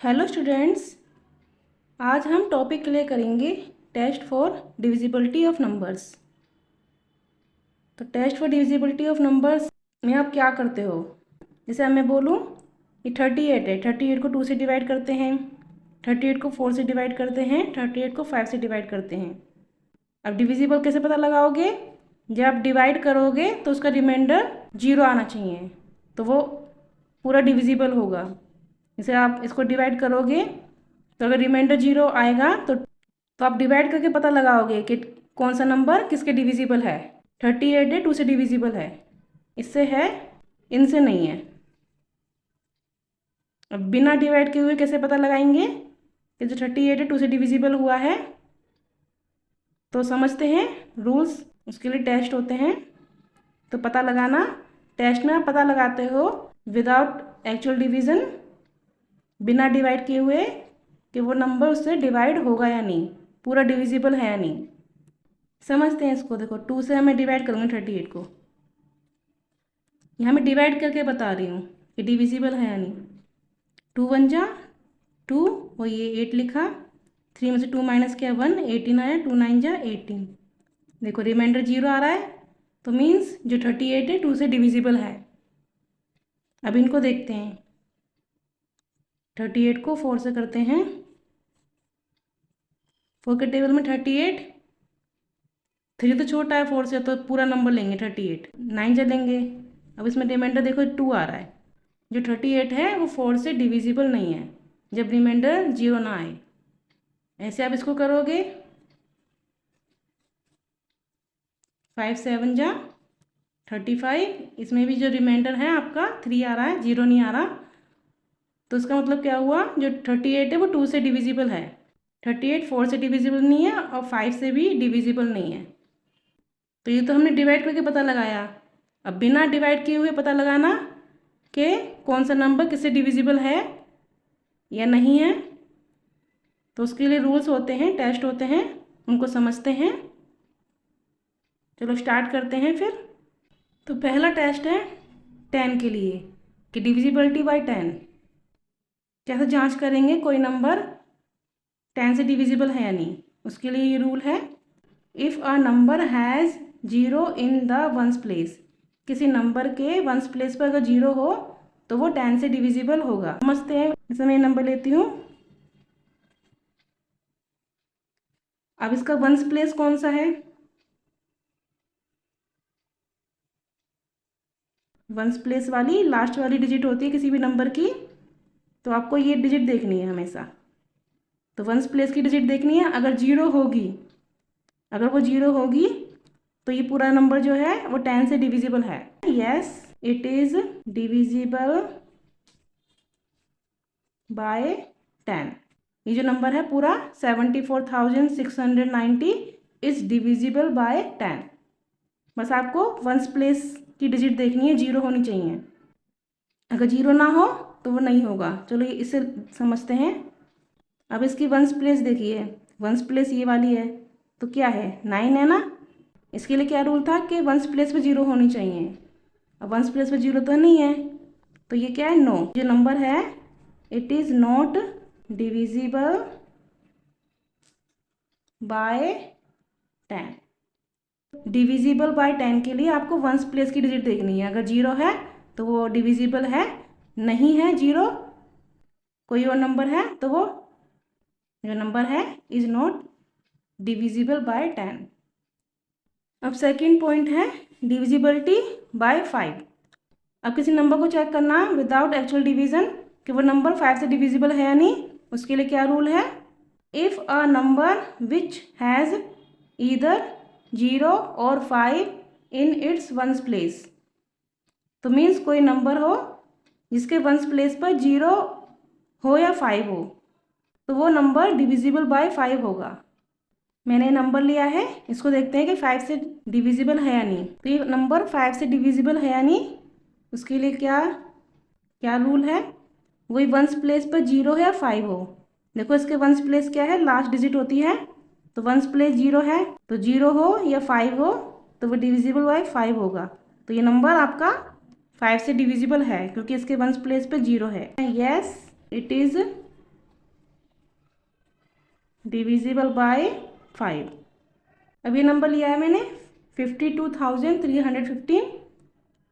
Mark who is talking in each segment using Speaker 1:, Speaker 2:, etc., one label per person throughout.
Speaker 1: Hello students, आज हम topic clear करेंगे test for divisibility of numbers. तो test for divisibility of numbers में आप क्या करते हो? जैसे मैं बोलूँ ये 38 है, 38 को 2 से डिवाइड करते हैं, 38 को 4 से डिवाइड करते हैं, 38 को 5 से डिवाइड करते हैं। अब डिविजिबल कैसे पता लगाओगे? जब आप डिवाइड करोगे तो उसका रिमाइंडर 0 आना चाहिए, तो वो पूरा डिविजिबल होगा। जैसे आप इसको डिवाइड करोगे तो अगर रिमाइंडर 0 आएगा तो आप डिवाइड करके पता लगाओगे कि कौन सा नंबर किसके डिविजिबल है। 38 है 2 से डिविजिबल है, इससे है, इनसे नहीं है। अब बिना डिवाइड किए हुए कैसे पता लगाएंगे कि जो 38 है 2 से डिविजिबल हुआ है? तो समझते हैं रूल्स, उसके लिए टेस्ट होते हैं। तो पता लगाना, टेस्ट में आप पता लगाते हो विदाउट एक्चुअल डिवीज़न, बिना डिवाइड किए हुए कि वो नंबर उससे डिवाइड होगा या नहीं, पूरा डिविजिबल है या नहीं। समझते हैं इसको। देखो 2 से मैं डिवाइड करूँगी 38 को, यहाँ मैं डिवाइड करके बता रही हूँ कि डिविजिबल है या नहीं। 2 1 जा 2 और ये 8 लिखा, 3 में से 2 माइनस किया 1, 18 आया, 2 9 जा 18। देखो रिमाइंडर 0 आ रहा है, तो मीन्स जो 38 है 2 से डिविजिबल है। अब इनको देखते हैं, 38 को 4 से करते हैं, 4 के टेबल में 38, 3 तो छोटा है 4 से, तो पूरा नंबर लेंगे 38, 9 चलेंगे। अब इसमें रिमाइंडर देखो 2 आ रहा है, जो 38 है वो 4 से डिविजिबल नहीं है जब रिमाइंडर 0 ना आए। ऐसे आप इसको करोगे, 5 7 जा 35, इसमें भी जो रिमाइंडर है आपका 3 आ रहा है, 0 नहीं आ रहा। तो इसका मतलब क्या हुआ, जो 38 है वो 2 से डिविजिबल है, 38 4 से डिविजिबल नहीं है और 5 से भी डिविजिबल नहीं है। तो ये तो हमने डिवाइड करके पता लगाया। अब बिना डिवाइड किए हुए पता लगाना कि कौन सा नंबर किससे डिविजिबल है या नहीं है। तो उसके लिए रूल्स होते हैं, टेस्ट होते हैं, उनको समझते हैं। चलो स्टार्ट करते हैं फिर। तो पहला टेस्ट है 10 के लिए कि डिविजिबिलिटी बाय 10 कैसे जांच करेंगे कोई नंबर 10 से डिविजिबल है या नहीं। उसके लिए ये रूल है, if a number has 0 in the ones place, किसी नंबर के वंस प्लेस पर अगर 0 हो तो वो 10 से डिविजिबल होगा। समझते हैं। जैसे मैं नंबर लेती हूँ, अब इसका वंस प्लेस कौन सा है? वंस प्लेस वाली लास्ट वाली डिजिट होती है किसी भी नंबर की, तो आपको ये डिजिट देखनी है हमेशा। तो वंस प्लेस की डिजिट देखनी है, अगर 0 होगी, अगर वो 0 होगी तो ये पूरा नंबर जो है वो 10 से डिविजिबल है। Yes it is divisible bye 10। ये जो नंबर है पूरा 74,690 इज डिविजिबल बाय 10। बस आपको वंस प्लेस की डिजिट देखनी है, 0 होनी चाहिए। अगर 0 ना हो तो वो नहीं होगा। चलो ये इसे समझते हैं। अब इसकी वंस प्लेस देखिए, वंस प्लेस ये वाली है, तो क्या है 9 है ना। इसके लिए क्या रूल था कि वंस प्लेस पे 0 होनी चाहिए। अब वंस प्लेस पे 0 तो नहीं है, तो ये क्या है, नो। जो नंबर है it is not divisible bye 10। Divisible by 10 के लिए आपको वंस प्लेस की डिजिट देखनी है। अगर 0 है तो वो डिविजिबल है, नहीं है 0 कोई और नंबर है तो वो जो नंबर है इज़ नॉट डिविजिबल बाय 10। अब सेकंड पॉइंट है डिविजिबिलिटी बाय 5। अब किसी नंबर को चेक करना विदाउट एक्चुअल डिवीज़न कि वो नंबर 5 से डिविजिबल है या नहीं। उसके लिए क्या रूल है, if a number which has either 0 और 5 इन इट्स वंस प्लेस, तो मीन्स कोई नंबर हो जिसके वंस प्लेस पर 0 हो या 5 हो, तो वो नंबर डिविजिबल बाय 5 होगा। मैंने नंबर लिया है, इसको देखते हैं कि 5 से डिविजिबल है या नहीं। तो ये नंबर 5 से डिविजिबल है या नहीं, उसके लिए क्या क्या रूल है, वही वंस प्लेस पर 0 है या 5 हो। देखो इसके वंस प्लेस क्या है, लास्ट डिजिट होती है, तो वंस प्लेस 0 है, तो 0 हो या 5 हो तो वो डिविजिबल बाय 5 होगा। तो ये नंबर आपका 5 से डिविजिबल है क्योंकि इसके वंस प्लेस पे 0 है। Yes it is divisible by 5। अब ये नंबर लिया है मैंने 52,315,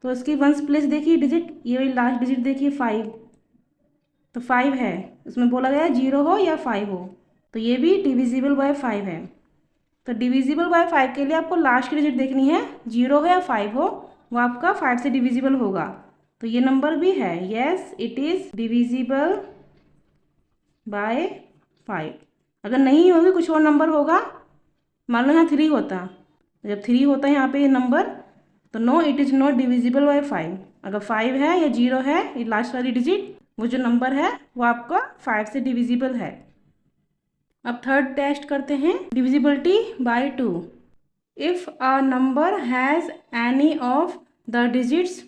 Speaker 1: तो इसकी वंस प्लेस देखिए डिजिट, ये वाली लास्ट डिजिट देखिए 5, तो 5 है, इसमें बोला गया है 0 हो या 5 हो, तो ये भी डिविजिबल बाय 5 है। तो डिविजिबल बाय 5 के लिए आपको लास्ट की डिजिट देखनी है, 0 हो या 5 हो, वो आपका 5 से डिविजिबल होगा। तो ये नंबर भी है, yes it is divisible by 5। अगर नहीं होगी, कुछ और नंबर होगा, मान लो यहाँ 3 होता, जब 3 होता है यहाँ पे ये नंबर, तो no it is not divisible by 5। अगर 5 है या 0 है, ये लास्ट वाली डिजिट, वो जो नंबर है वो आपका 5 से डिविजिबल है। अब थर्ड टेस्ट करते हैं, divisibility bye 2। If a number has any of the digits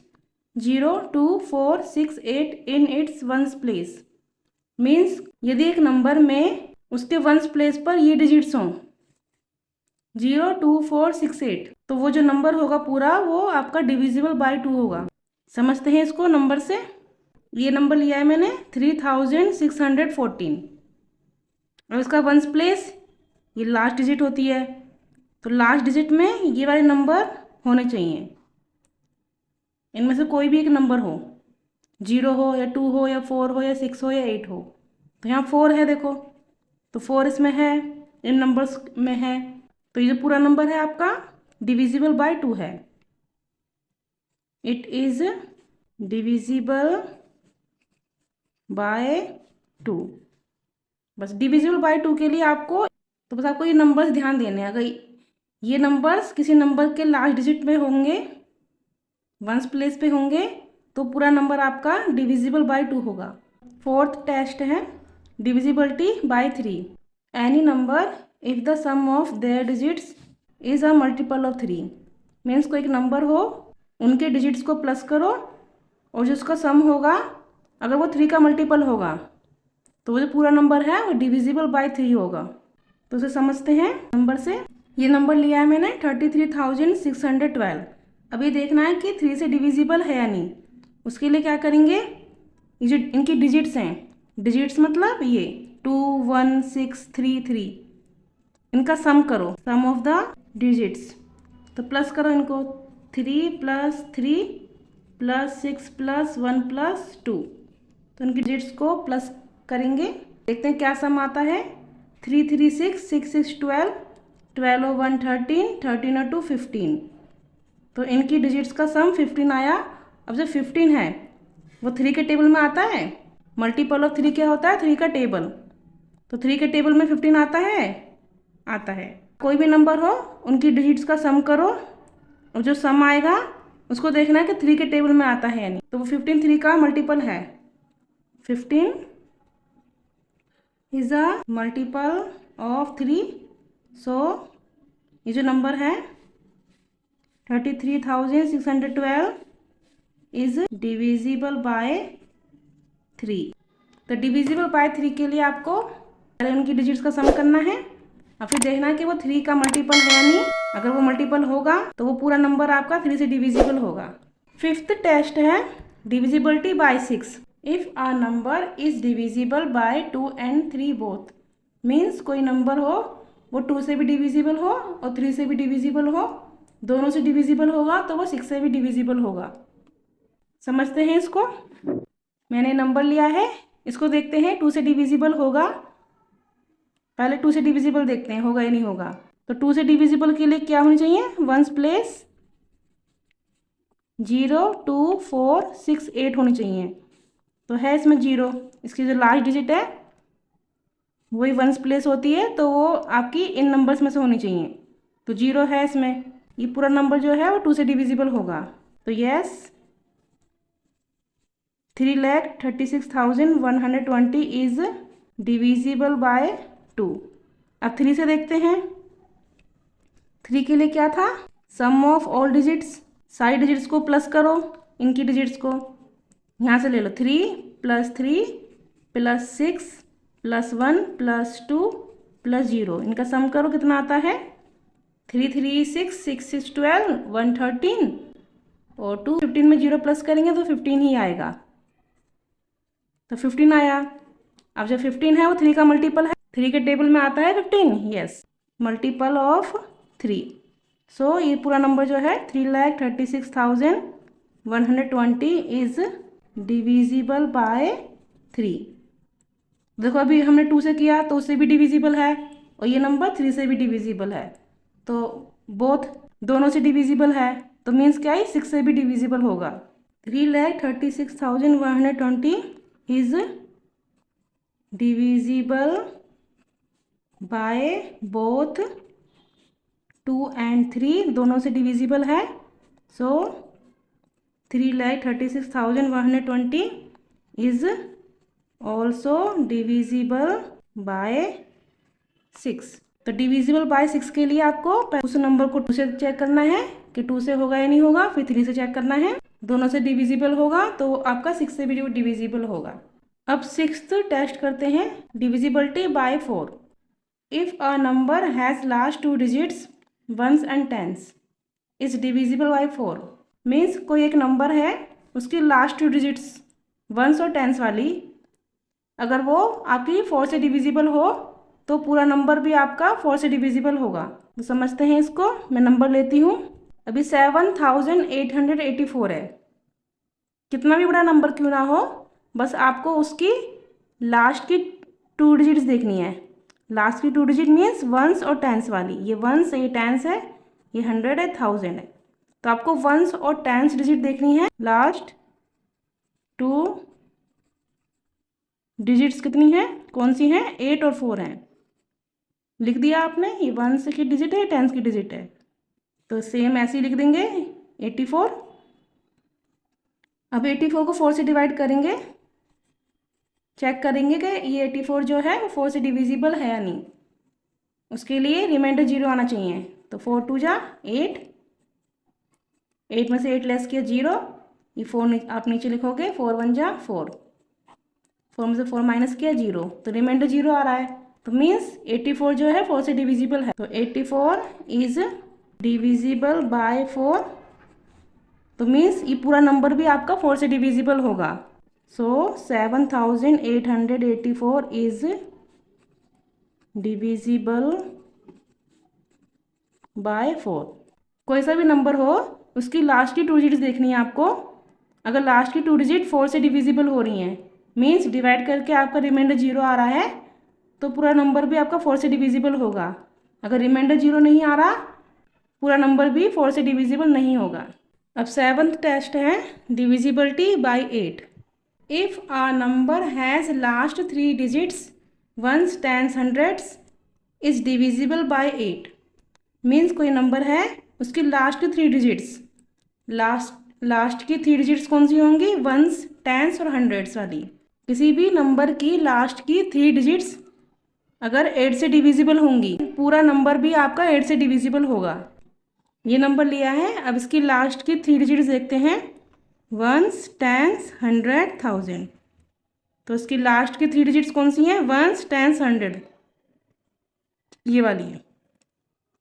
Speaker 1: 0, 2, 4, 6, 8 in its ones place, means यदि एक नंबर में उसके वंस प्लेस पर ये डिजिट्स हों 0, 2, 4, 6, 8, तो वो जो नंबर होगा पूरा वो आपका डिविजिबल बाय 2 होगा। समझते हैं इसको नंबर से। ये नंबर लिया है मैंने 3614, और इसका वंस प्लेस ये लास्ट डिजिट होती है, तो लास्ट डिजिट में ये वाले नंबर होने चाहिए, इनमें से कोई भी एक नंबर हो, 0 हो या 2 हो या 4 हो या 6 हो या 8 हो। तो यहाँ 4 है देखो, तो 4 इसमें है, इन नंबर्स में है, तो ये जो पूरा नंबर है आपका डिविजिबल बाय 2 है। It is divisible by 2। बस डिविजिबल बाय 2 के लिए आपको, तो बस आपको ये नंबर्स ध्यान देने हैं। अगर ये नंबर्स किसी नंबर के लास्ट डिजिट में होंगे, वंस प्लेस पे होंगे, तो पूरा नंबर आपका डिविजिबल बाय 2 होगा। फोर्थ टेस्ट है divisibility by 3। Any number if the sum of their digits is a multiple of 3, means कोई एक नंबर हो, उनके डिजिट्स को प्लस करो, और जो उसका सम होगा अगर वो 3 का मल्टीपल होगा, तो वो जो पूरा नंबर है वो डिविजिबल बाय 3 होगा। तो उसे समझते हैं नंबर से। ये नंबर लिया है मैंने 33,612। अब ये देखना है कि 3 से डिविजिबल है या नहीं। उसके लिए क्या करेंगे, ये जो इनकी डिजिट्स हैं, डिजिट्स मतलब ये 2, 1, 6, 3, 3, इनका सम करो, सम ऑफ द डिजिट्स, तो प्लस करो इनको, 3 + 3 + 6 + 1 + 2, तो इनकी डिजिट्स को प्लस करेंगे, देखते हैं क्या सम आता है। 3, 3, 6, 6, 6, 12, 12 और 1 13, 13 और 2 15, तो इनकी डिजिट्स का सम 15 आया। अब जो 15 है वो 3 के टेबल में आता है, मल्टीपल ऑफ 3 क्या होता है, 3 का टेबल, तो 3 के टेबल में 15 आता है, आता है। कोई भी नंबर हो उनकी डिजिट्स का सम करो, और जो सम आएगा उसको देखना है कि 3 के टेबल में आता है या नहीं, तो वो 15 3 का मल्टीपल है, 15 इज अ मल्टीपल ऑफ 3। सो ये जो नंबर है 33,612 इज डिविजिबल बाय 3। तो डिविजिबल बाय 3 के लिए आपको पहले उनकी डिजिट्स का सम करना है, और फिर देखना है कि वो 3 का मल्टीपल है या नहीं। अगर वो मल्टीपल होगा तो वो पूरा नंबर आपका 3 से डिविजिबल होगा। फिफ्थ टेस्ट है divisibility bye 6। If a number is divisible by 2 and 3 both, means कोई नंबर हो वो 2 से भी डिविजिबल हो और 3 से भी डिविजिबल हो, दोनों से डिविजिबल होगा तो वो 6 से भी डिविजिबल होगा। समझते हैं इसको। मैंने नंबर लिया है, इसको देखते हैं 2 से डिविजिबल होगा, पहले 2 से डिविजिबल देखते हैं होगा या नहीं होगा। तो 2 से डिविजिबल के लिए क्या होनी चाहिए, वंस प्लेस 0, 2, 4, 6, 8 होनी चाहिए, तो है इसमें 0, इसकी जो लास्ट डिजिट है वही वंस प्लेस होती है, तो वो आपकी इन नंबर्स में से होनी चाहिए, तो 0 है इसमें, ये पूरा नंबर जो है वो 2 से डिविजिबल होगा, तो यस 3,36,120 इज डिविजिबल बाय 2। अब 3 से देखते हैं, 3 के लिए क्या था, सम ऑफ ऑल डिजिट्स, सारी डिजिट्स को प्लस करो, इनकी डिजिट्स को यहाँ से ले लो, 3 + 3 + 6 + 1 + 2 + 0, इनका सम करो कितना आता है, 3, 3, 6, 6, 6, 12, 1 13 और 2 15 में 0 प्लस करेंगे तो 15 ही आएगा, तो 15 आया। अब जब 15 है वो 3 का मल्टीपल है, 3 के टेबल में आता है 15, यस, मल्टीपल ऑफ 3। सो ये पूरा नंबर जो है 3,36,120 इज डिविजिबल बाय 3। देखो अभी हमने 2 से किया तो उससे भी डिविजिबल है, और ये नंबर 3 से भी डिविजिबल है, तो बोथ दोनों से डिविजिबल है, तो मीन्स क्या है 6 से भी डिविजिबल होगा। 3,36,120 is divisible by both 2 and 3, दोनों से डिविजिबल है। सो 3,36,120 इज ऑल्सो डिविजिबल बाय 6। तो डिविजिबल बाय 6 के लिए आपको उस नंबर को 2 से चेक करना है कि 2 से होगा या नहीं होगा, फिर 3 से चेक करना है, दोनों से डिविजिबल होगा तो आपका 6 से भी डिविजिबल होगा। अब 6th टेस्ट करते हैं, divisibility by 4। If a number has last 2 digits ones and tens is divisible by 4। Means कोई एक नंबर है, उसकी लास्ट 2 डिजिट्स वंस और टेंस वाली, अगर वो आपकी 4 से डिविजिबल हो तो पूरा नंबर भी आपका 4 से डिविजिबल होगा। तो समझते हैं इसको, मैं नंबर लेती हूँ। अभी 7,884 है, कितना भी बड़ा नंबर क्यों ना हो, बस आपको उसकी लास्ट की 2 डिजिट्स देखनी है। लास्ट की 2 डिजिट मीन्स वंस और टेंस वाली, ये वंस ये टेंस है, ये 100 है, 1000 है, तो आपको वंस और टेंस डिजिट देखनी है। लास्ट 2 डिजिट्स कितनी है, कौन सी हैं, 8 और 4 हैं। लिख दिया आपने, ये वंस की डिजिट है, टेंस की डिजिट है, तो सेम ऐसे ही लिख देंगे 84। अब 84 को 4 से डिवाइड करेंगे, चेक करेंगे कि ये 84 जो है वो 4 से डिविजिबल है या नहीं। उसके लिए रिमाइंडर 0 आना चाहिए, तो 4 2 जा 8, 8 में से 8 लेस किया 0, ये 4 आप नीचे लिखोगे, 4 1 जा 4, 4 में से 4 माइनस किया 0, तो रिमाइंडर 0 आ रहा है, तो मीन्स 84 जो है 4 से डिविजिबल है, तो 84 इज डिविजिबल बाय 4, तो मीन्स ये पूरा नंबर भी आपका 4 से डिविजिबल होगा। सो 7,884 इज डिविजिबल बाय 4। कोई सा भी नंबर हो, उसकी लास्ट की 2 डिजिट्स देखनी है आपको। अगर लास्ट की 2 डिजिट 4 से डिविजिबल हो रही हैं, मीन्स डिवाइड करके आपका रिमाइंडर 0 आ रहा है, तो पूरा नंबर भी आपका 4 से डिविजिबल होगा। अगर रिमाइंडर 0 नहीं आ रहा, पूरा नंबर भी 4 से डिविजिबल नहीं होगा। अब 7th टेस्ट है, divisibility bye 8। If a number has last 3 digits ones tens hundreds is divisible by 8। Means कोई नंबर है, उसकी लास्ट 3 डिजिट्स, लास्ट की 3 डिजिट्स कौन सी होंगी, वंस टेंस और हंड्रेड्स वाली। किसी भी नंबर की लास्ट की 3 डिजिट्स अगर 8 से डिविजिबल होंगी, पूरा नंबर भी आपका 8 से डिविजिबल होगा। ये नंबर लिया है, अब इसकी लास्ट की 3 डिजिट्स देखते हैं, वंस टेंस 100 1000, तो इसकी लास्ट की 3 डिजिट्स कौन सी हैं, वंस टेंस 100, ये वाली है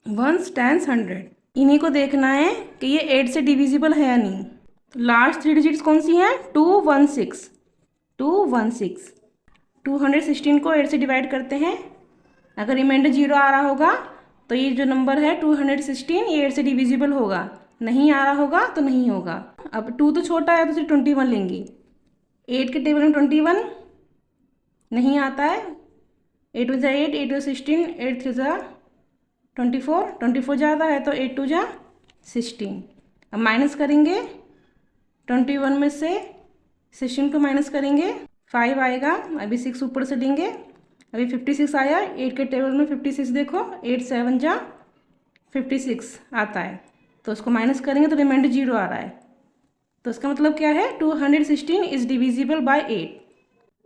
Speaker 1: वंस टेंस 100। इन्हीं को देखना है कि ये 8 से डिविजिबल है या नहीं। तो लास्ट 3 डिजिट्स कौन सी हैं, 216, 216। 216 को 8 से डिवाइड करते हैं, अगर रिमाइंडर 0 आ रहा होगा तो ये जो नंबर है 216 ये 8 से डिविजिबल होगा, नहीं आ रहा होगा तो नहीं होगा। अब 2 तो छोटा है तो सिर्फ 21 लेंगी, 8 के टेबल में 21 नहीं आता है, 8 2 8, 8 2 16, 8 3 24, 24 ज़्यादा है तो 8 2 16। अब माइनस करेंगे, 21 में से 16 को माइनस करेंगे 5 आएगा, अभी 6 ऊपर से लेंगे, अभी 56 आया, 8 के टेबल में 56 देखो, 8 7 56 आता है, तो उसको माइनस करेंगे तो रिमाइंडर 0 आ रहा है, तो इसका मतलब क्या है, 216 इज डिविजिबल बाय 8।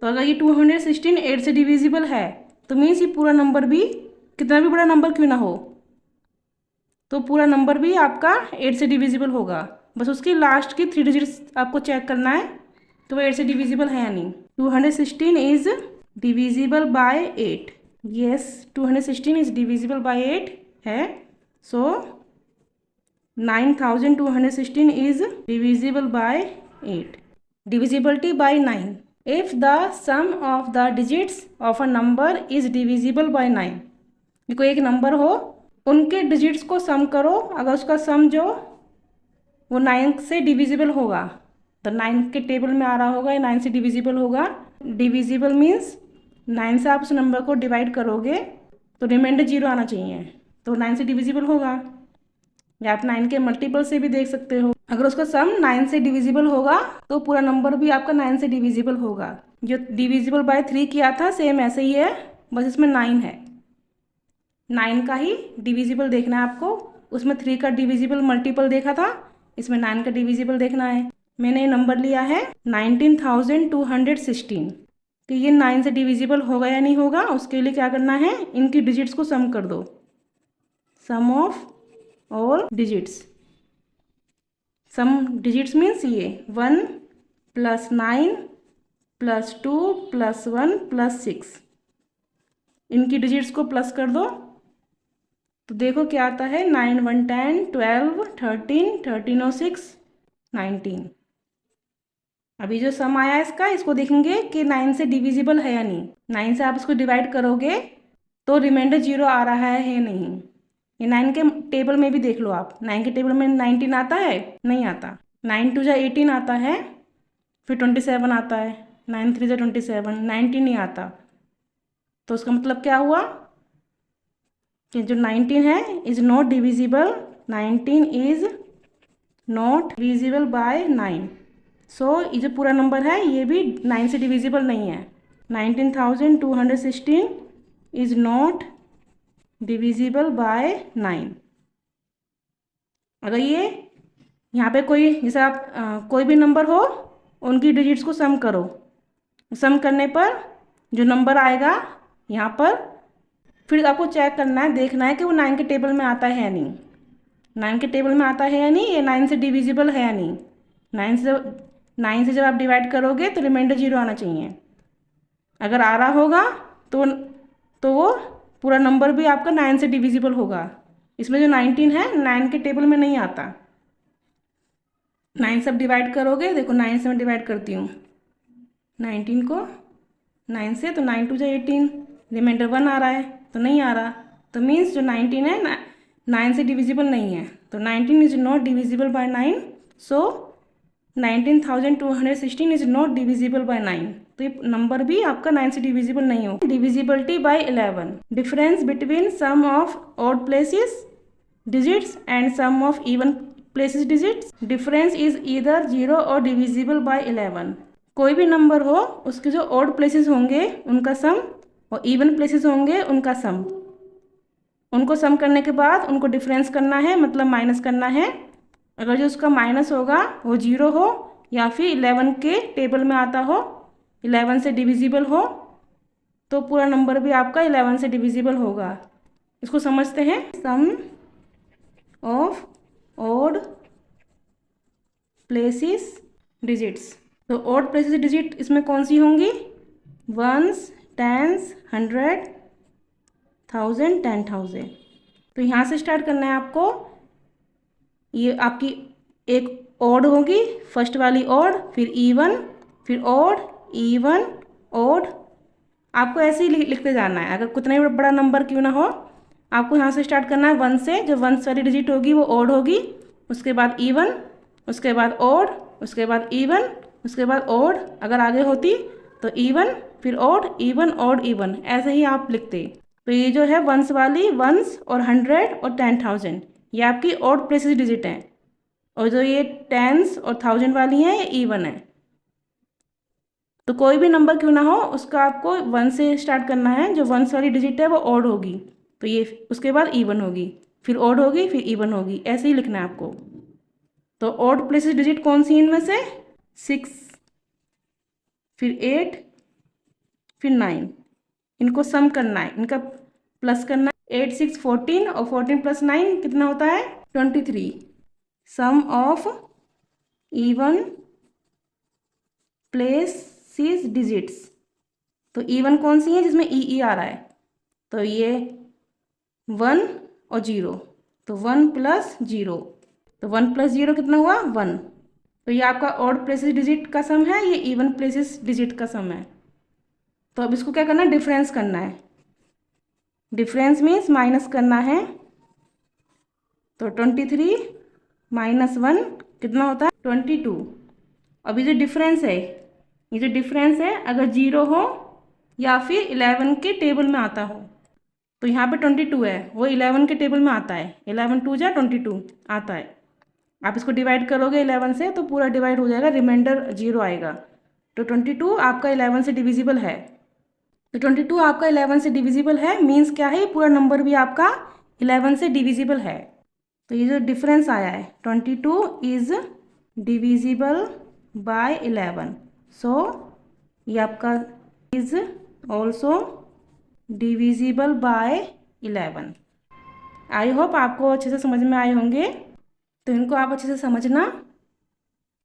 Speaker 1: तो अगर ये 216 8 से डिविजिबल है तो मीन्स ये पूरा नंबर भी, कितना भी बड़ा नंबर क्यों ना हो, तो पूरा नंबर भी आपका 8 से डिविजिबल होगा। बस उसकी लास्ट की 3 डिजिट्स आपको चेक करना है तो वो 8 से डिविजिबल है या नहीं। 216 is divisible by 8, yes 216 is divisible by 8 है, so 9216 is divisible by 8। Divisibility by 9। If the sum of the digits of a number is divisible by 9, कोई एक नंबर हो, उनके डिजिट्स को सम करो, अगर उसका सम जो वो 9 से डिविजिबल होगा, तो 9 के टेबल में आ रहा होगा या 9 से डिविजिबल होगा। डिविजिबल मीन्स 9 से आप उस नंबर को डिवाइड करोगे तो रिमाइंडर 0 आना चाहिए, तो 9 से डिविजिबल होगा। या आप 9 के मल्टीपल से भी देख सकते हो, अगर उसका सम 9 से डिविजिबल होगा तो पूरा नंबर भी आपका 9 से डिविजिबल होगा। जो डिविजिबल बाय 3 किया था सेम ऐसे ही है, बस इसमें 9 है, 9 का ही डिविजिबल देखना है आपको। उसमें 3 का डिविजिबल मल्टीपल देखा था, इसमें 9 का डिविजिबल देखना है। मैंने ये नंबर लिया है 19,216, तो ये 9 से डिविजिबल होगा या नहीं होगा, उसके लिए क्या करना है, इनकी डिजिट्स को सम कर दो, sum of all digits. Sum digits means ये 1 + 9 + 2 + 1 + 6, इनकी डिजिट्स को प्लस कर दो तो देखो क्या आता है, 9 1 10 12 13 13 और 6 19। अभी जो सम आया इसका, इसको देखेंगे कि 9 से डिविजिबल है या नहीं। 9 से आप इसको डिवाइड करोगे तो रिमाइंडर 0 आ रहा है या नहीं। ये 9 के टेबल में भी देख लो आप, 9 के टेबल में 19 आता है, नहीं आता। 9 2 = 18 आता है, फिर 27 आता है, 9 3 = 27, 19 नहीं आता। तो उसका मतलब क्या हुआ कि जो 19 है is not divisible, 19 is not divisible by 9। सो ये जो पूरा नंबर है ये भी 9 से डिविजिबल नहीं है। 19,216 इज़ नॉट डिविजिबल बाय 9। अगर ये यहाँ पे कोई, जैसे आप कोई भी नंबर हो, उनकी डिजिट्स को सम करो, सम करने पर जो नंबर आएगा यहाँ पर, फिर आपको चेक करना है, देखना है कि वो 9 के टेबल में आता है या नहीं। 9 के टेबल में आता है या नहीं, ये 9 से डिविजिबल है या नहीं। 9 से जब आप डिवाइड करोगे तो रिमाइंडर 0 आना चाहिए। अगर आ रहा होगा तो वो पूरा नंबर भी आपका 9 से डिविजिबल होगा। इसमें जो 19 है 9 के टेबल में नहीं आता। 9 से आप डिवाइड करोगे, देखो 9 से मैं डिवाइड करती हूँ 19 को 9 से, तो 9 2 = 18, रिमाइंडर 1 आ रहा है, तो नहीं आ रहा, तो मीन्स जो 19 है 9 से डिविजिबल नहीं है, तो 19 is not divisible by 9। So 19,216 is not divisible by 9, तो ये नंबर भी आपका 9 से डिविजिबल नहीं हो। Divisibility by 11, difference between sum of odd places digits and sum of even places digits. Difference is either 0 और डिविजिबल बाय 11। कोई भी नंबर हो, उसके जो ऑड प्लेसेस होंगे उनका सम और इवन प्लेसेस होंगे उनका सम, उनको सम करने के बाद उनको डिफरेंस करना है, मतलब माइनस करना है। अगर जो उसका माइनस होगा वो 0 हो या फिर 11 के टेबल में आता हो, 11 से डिविजिबल हो, तो पूरा नंबर भी आपका 11 से डिविजिबल होगा। इसको समझते हैं, सम ऑफ ऑड प्लेसेस डिजिट्स। तो ऑड प्लेसेस डिजिट इसमें कौन सी होंगी, 1s 10s 100 1000 10,000। तो यहाँ से स्टार्ट करना है आपको। ये आपकी एक ऑड होगी, फर्स्ट वाली ऑड, फिर इवन, फिर ऑड, इवन, ऑड, आपको ऐसे ही लिखते जाना है। अगर कितना ही बड़ा नंबर क्यों ना हो, आपको यहाँ से स्टार्ट करना है 1 से। जो 1 वाली डिजिट होगी वो ऑड होगी, उसके बाद इवन, उसके बाद ऑड, उसके बाद इवन, उसके बाद ऑड, अगर आगे होती तो इवन, फिर ऑड, इवन, ऑड, इवन, ऐसे ही आप लिखते। तो ये जो है 1s वाली, 1s और 100 और 10,000, ये आपकी ऑड प्लेसेस डिजिट हैं। और जो ये 10s और 1000 वाली हैं ये इवन है। तो कोई भी नंबर क्यों ना हो, उसका आपको 1 से स्टार्ट करना है। जो 1s वाली डिजिट है वो ऑड होगी, तो ये उसके बाद इवन होगी, फिर ऑड होगी, फिर इवन होगी, ऐसे ही लिखना है आपको। तो ऑड प्लेसेस डिजिट कौन सी इनमें से, 6, फिर 8, फिर 9, इनको सम करना है, इनका प्लस करना है। 8 6 14 और 14 + 9 कितना होता है, 23। सम ऑफ इवन प्लेसेस डिजिट्स, तो इवन कौन सी है, जिसमें ई आ रहा है, तो ये 1 और 0, तो 1 + 0, तो 1 + 0 कितना हुआ, 1, तो ये आपका ऑड प्लेसेस डिजिट का सम है, ये इवन प्लेसेस डिजिट का सम है। तो अब इसको क्या करना है, डिफरेंस करना है। डिफरेंस मीन्स माइनस करना है। तो 23 माइनस 1 कितना होता है, 22। अब ये जो डिफरेंस है, ये जो डिफरेंस है अगर 0 हो या फिर 11 के टेबल में आता हो, तो यहाँ पे 22 है, वो 11 के टेबल में आता है। 11 2 जा 22 आता है। आप इसको डिवाइड करोगे 11 से तो पूरा डिवाइड हो जाएगा, रिमाइंडर 0 आएगा। तो 22 आपका 11 से डिविजिबल है। तो 22 आपका 11 से डिविजिबल है, मीन्स क्या है, पूरा नंबर भी आपका 11 से डिविजिबल है। तो ये जो डिफरेंस आया है 22 इज डिविजिबल बाय 11, सो ये आपका is also divisible by 11। I hope आपको अच्छे से समझ में आए होंगे। तो इनको आप अच्छे से समझना।